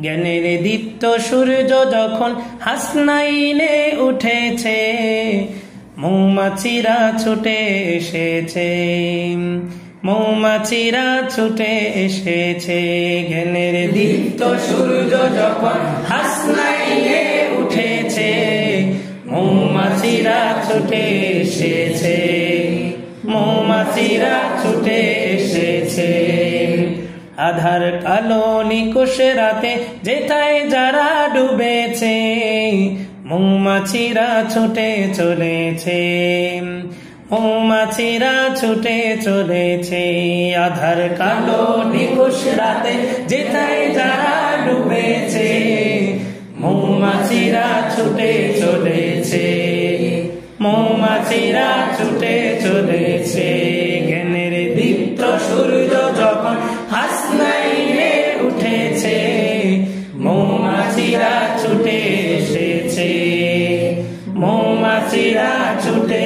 জ্ঞানের দীপ্ত সূর্য যখন হাসনাইনে উঠেছে, মৌমাছিরা ছুটে এসেছে, মৌমাছিরা ছুটে এসেছে। জ্ঞানের দীপ্ত সূর্য যখন হাসনাইনে উঠেছে, মৌমাছিরা ছুটে এসেছে, মৌমাছিরা ছুটে এসেছে। আধার কালো নিকুশ রাতে যেথায় যারা ডুবেছে, মৌমাছিরা ছুটে চলেছে, মৌমাছিরা ছুটে চলেছে। আধার কালো নিকুশ রাতে যেথায় যারা ডুবেছে, মৌমাছিরা ছুটে চলেছে, মৌমাছিরা ছুটে চলেছে। জ্ঞানের দীপ্ত সূর্য যখন হাসনাইনে উঠেছে, মৌমাছিরা ছুটে এসেছে, মৌমাছিরা ছুটে